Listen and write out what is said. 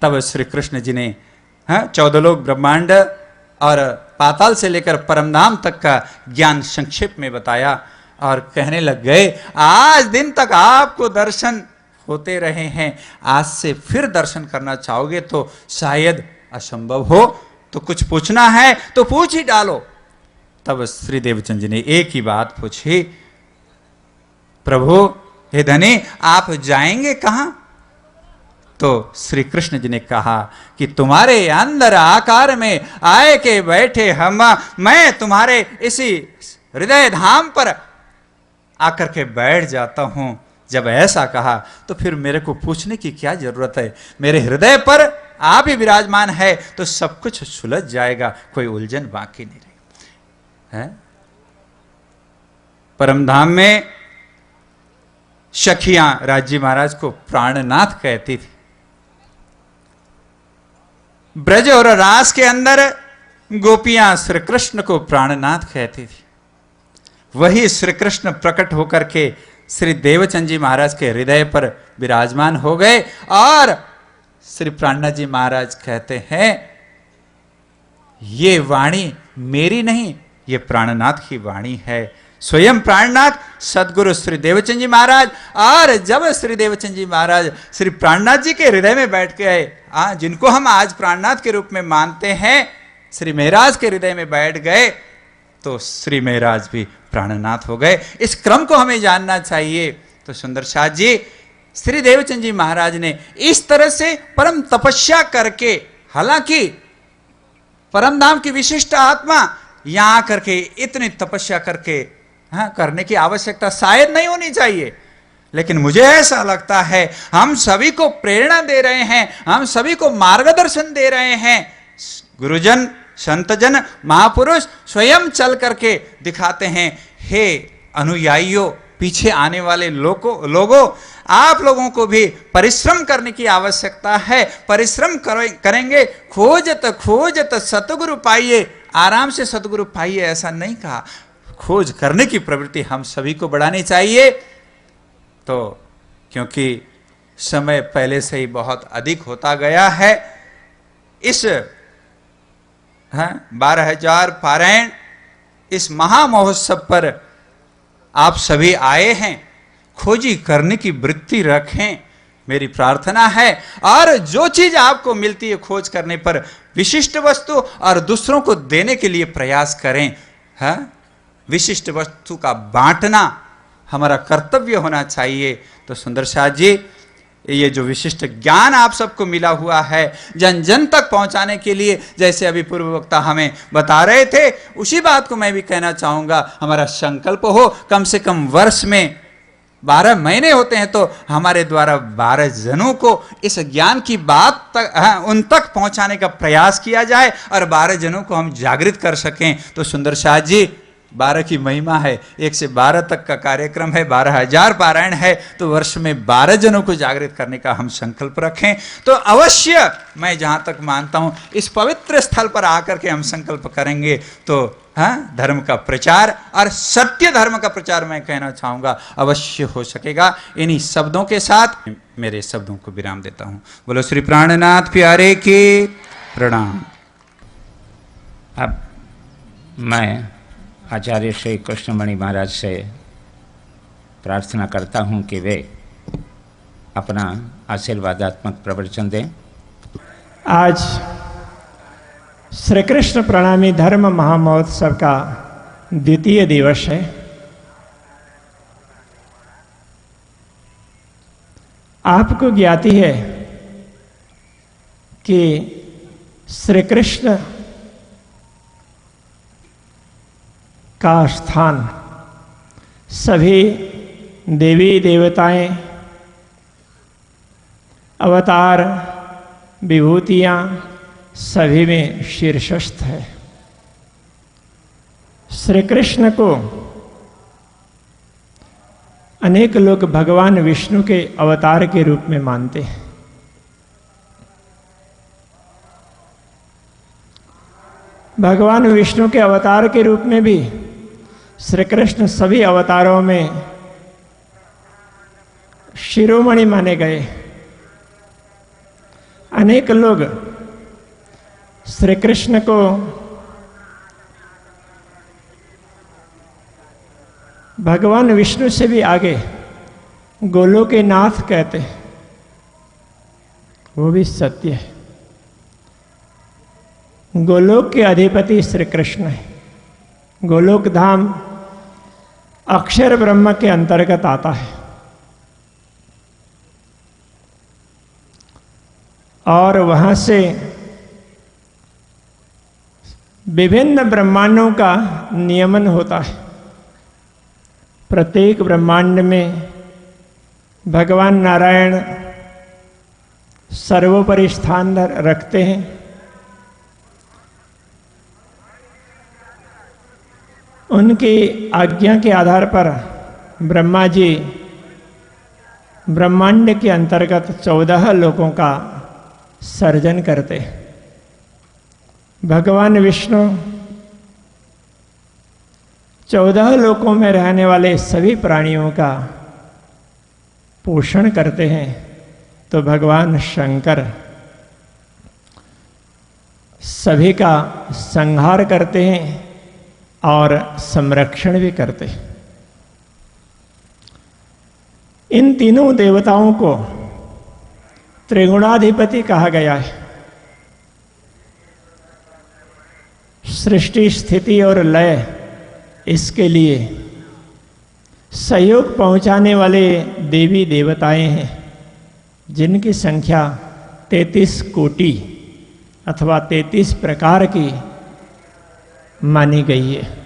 तब श्री कृष्ण जी ने 14 लोक ब्रह्मांड और पाताल से लेकर परमधाम तक का ज्ञान संक्षेप में बताया और कहने लग गए, आज दिन तक आपको दर्शन होते रहे हैं, आज से फिर दर्शन करना चाहोगे तो शायद असंभव हो, तो कुछ पूछना है तो पूछ ही डालो। तब श्री देवचंद जी ने एक ही बात पूछी, प्रभु हे धनी आप जाएंगे कहां? तो श्री कृष्ण जी ने कहा कि तुम्हारे अंदर आकार में आए के बैठे मैं तुम्हारे इसी हृदय धाम पर आकर के बैठ जाता हूं। जब ऐसा कहा तो फिर मेरे को पूछने की क्या जरूरत है, मेरे हृदय पर आप ही विराजमान है तो सब कुछ सुलझ जाएगा, कोई उलझन बाकी नहीं रही है। परमधाम में सखियां राजी महाराज को प्राणनाथ कहती थी। ब्रज और रास के अंदर गोपियां श्री कृष्ण को प्राणनाथ कहती थी। वही श्री कृष्ण प्रकट होकर के श्री देवचंद जी महाराज के हृदय पर विराजमान हो गए और श्री प्राणनाथ जी महाराज कहते हैं, ये वाणी मेरी नहीं, ये प्राणनाथ की वाणी है। स्वयं प्राणनाथ सदगुरु श्री देवचंद जी महाराज, और जब श्री देवचंद जी महाराज श्री प्राणनाथ जी के हृदय में बैठ गए, जिनको हम आज प्राणनाथ के रूप में मानते हैं, श्री महराज के हृदय में बैठ गए तो श्री महराज भी प्राणनाथ हो गए। इस क्रम को हमें जानना चाहिए। तो सुंदर साथ जी श्री देवचंद जी महाराज ने इस तरह से परम तपस्या करके, हालांकि परमधाम की विशिष्ट आत्मा यहां करके इतनी तपस्या करके करने की आवश्यकता शायद नहीं होनी चाहिए, लेकिन मुझे ऐसा लगता है हम सभी को प्रेरणा दे रहे हैं, हम सभी को मार्गदर्शन दे रहे हैं। गुरुजन, संतजन, महापुरुष स्वयं चल करके दिखाते हैं। हे अनुयायियों, पीछे आने वाले लोगों, आप लोगों को भी परिश्रम करने की आवश्यकता है। परिश्रम करेंगे, खोजत सतगुरु पाइए, आराम से सतगुरु पाइए ऐसा नहीं कहा। खोज करने की प्रवृत्ति हम सभी को बढ़ानी चाहिए। तो क्योंकि समय पहले से ही बहुत अधिक होता गया है, इस 12,000 पारायण इस महामहोत्सव पर आप सभी आए हैं, खोजी करने की वृत्ति रखें, मेरी प्रार्थना है। और जो चीज आपको मिलती है खोज करने पर, विशिष्ट वस्तु और दूसरों को देने के लिए प्रयास करें। विशिष्ट वस्तु का बांटना हमारा कर्तव्य होना चाहिए। तो सुंदर साथ जी, ये जो विशिष्ट ज्ञान आप सबको मिला हुआ है, जन जन तक पहुंचाने के लिए, जैसे अभी पूर्व वक्ता हमें बता रहे थे, उसी बात को मैं भी कहना चाहूंगा। हमारा संकल्प हो कम से कम वर्ष में 12 महीने होते हैं तो हमारे द्वारा 12 जनों को इस ज्ञान की बात तक उन तक पहुंचाने का प्रयास किया जाए और 12 जनों को हम जागृत कर सकें। तो सुंदर साथ जी, 12 की महिमा है, 1 से 12 तक का कार्यक्रम है, 12,000 पारायण है, तो वर्ष में 12 जनों को जागृत करने का हम संकल्प रखें। तो अवश्य मैं जहां तक मानता हूं इस पवित्र स्थल पर आकर के हम संकल्प करेंगे तो धर्म का प्रचार और सत्य धर्म का प्रचार मैं कहना चाहूंगा अवश्य हो सकेगा। इन्हीं शब्दों के साथ मेरे शब्दों को विराम देता हूं। बोलो श्री प्राणनाथ प्यारे की प्रणाम। अब मैं आचार्य श्री कृष्णमणि महाराज से प्रार्थना करता हूं कि वे अपना आशीर्वादात्मक प्रवचन दें। आज श्री कृष्ण प्रणामी धर्म महामहोत्सव का द्वितीय दिवस है। आपको ज्ञाति है कि श्री कृष्ण का स्थान सभी देवी देवताएं, अवतार, विभूतियां सभी में शीर्षस्थ है। श्री कृष्ण को अनेक लोग भगवान विष्णु के अवतार के रूप में मानते हैं। भगवान विष्णु के अवतार के रूप में भी श्री कृष्ण सभी अवतारों में शिरोमणि माने गए। अनेक लोग श्री कृष्ण को भगवान विष्णु से भी आगे गोलोक के नाथ कहते हैं, वो भी सत्य है। गोलोक के अधिपति श्री कृष्ण है। गोलोक धाम अक्षर ब्रह्म के अंतर्गत आता है और वहां से विभिन्न ब्रह्मांडों का नियमन होता है। प्रत्येक ब्रह्मांड में भगवान नारायण सर्वोपरि स्थान रखते हैं। उनकी आज्ञा के आधार पर ब्रह्मा जी ब्रह्मांड के अंतर्गत 14 लोकों का सर्जन करते हैं। भगवान विष्णु 14 लोकों में रहने वाले सभी प्राणियों का पोषण करते हैं, तो भगवान शंकर सभी का संहार करते हैं और संरक्षण भी करते हैं। इन तीनों देवताओं को त्रिगुणाधिपति कहा गया है। सृष्टि, स्थिति और लय, इसके लिए सहयोग पहुंचाने वाले देवी देवताएं हैं, जिनकी संख्या 33 कोटि अथवा 33 प्रकार की मानी गई है।